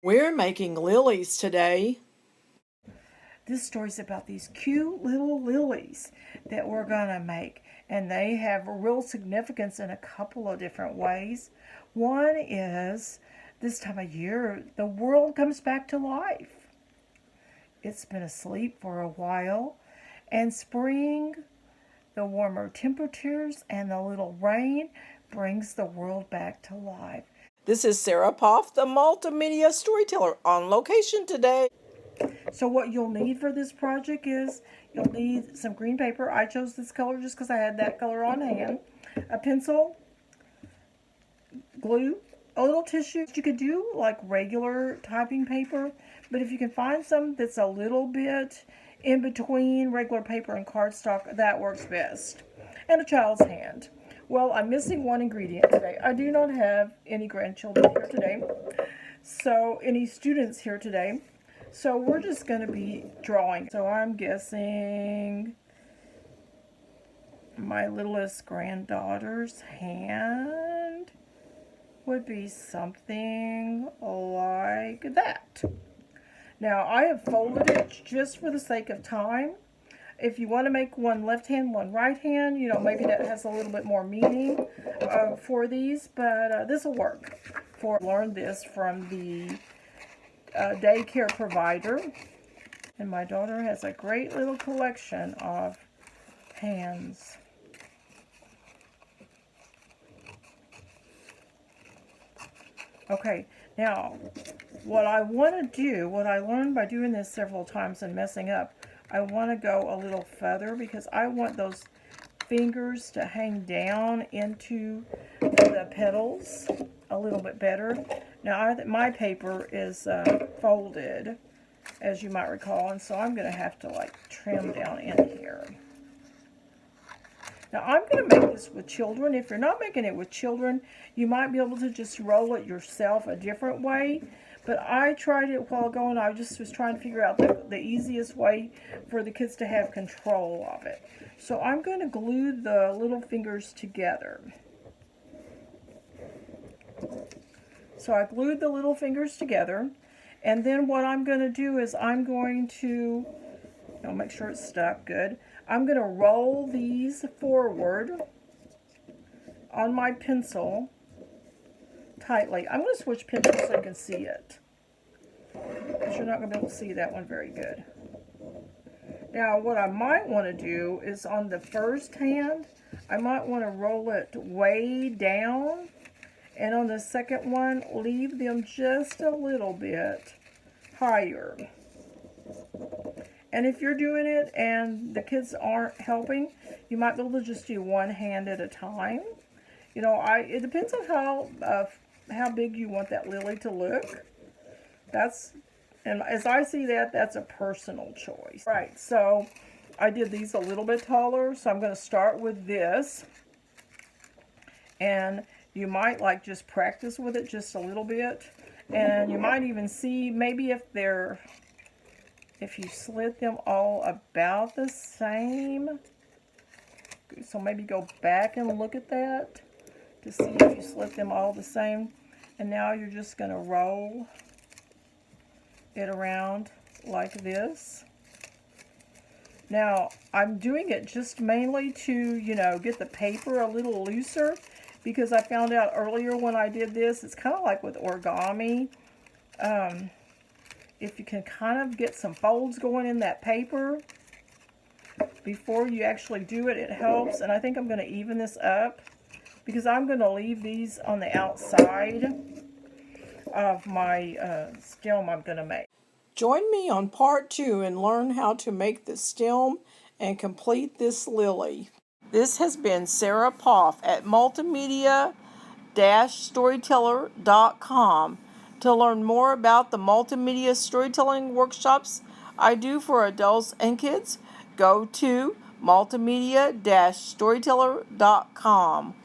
We're making lilies today. This story's about these cute little lilies that we're gonna make, and they have real significance in a couple of different ways. One is this time of year, the world comes back to life. It's been asleep for a while, and spring, the warmer temperatures, and the little rain brings the world back to life. This is Sarah Poff, the Multimedia Storyteller, on location today. So what you'll need for this project is you'll need some green paper. I chose this color just because I had that color on hand. A pencil, glue, a little tissue. You could do like regular typing paper, but if you can find some that's a little bit in between regular paper and cardstock, that works best. And a child's hand. Well, I'm missing one ingredient today. I do not have any grandchildren here today, so any students here today. So we're just going to be drawing. So I'm guessing my littlest granddaughter's hand would be something like that. Now I have folded it just for the sake of time. If you want to make one left hand, one right hand, maybe that has a little bit more meaning for these, but this will work. Learned this from the daycare provider, and my daughter has a great little collection of hands. Okay, now what I want to do, what I learned by doing this several times and messing up, I want to go a little further because I want those fingers to hang down into the petals a little bit better. Now my paper is folded, as you might recall, and so I'm going to have to trim down in here. Now I'm going to make this with children. If you're not making it with children, you might be able to just roll it yourself a different way. But I tried it a while ago, and I just was trying to figure out the easiest way for the kids to have control of it. So I'm going to glue the little fingers together. So I glued the little fingers together, and then what I'm going to do is I'm going to, make sure it's stuck good. I'm going to roll these forward on my pencil tightly. I'm going to switch pencils so you can see it, because you're not going to be able to see that one very good. Now what I might want to do is on the first hand, I might want to roll it way down, and on the second one, leave them just a little bit higher. And if you're doing it and the kids aren't helping, you might be able to just do one hand at a time. It depends on how big you want that lily to look. And as I see that, that's a personal choice. Right, so I did these a little bit taller, so I'm going to start with this. And you might just practice with it just a little bit. And you might even see maybe if you slit them all about the same. So maybe go back and look at that to see if you slit them all the same. And now you're just going to roll it around like this. Now I'm doing it just mainly to, get the paper a little looser, because I found out earlier when I did this, it's kind of like with origami. If you can kind of get some folds going in that paper before you actually do it, it helps. And I think I'm going to even this up, because I'm going to leave these on the outside of my stem I'm going to make. Join me on part 2 and learn how to make the stem and complete this lily. This has been Sarah Poff at Multimedia-Storyteller.com. To learn more about the multimedia storytelling workshops I do for adults and kids, go to multimedia-storyteller.com.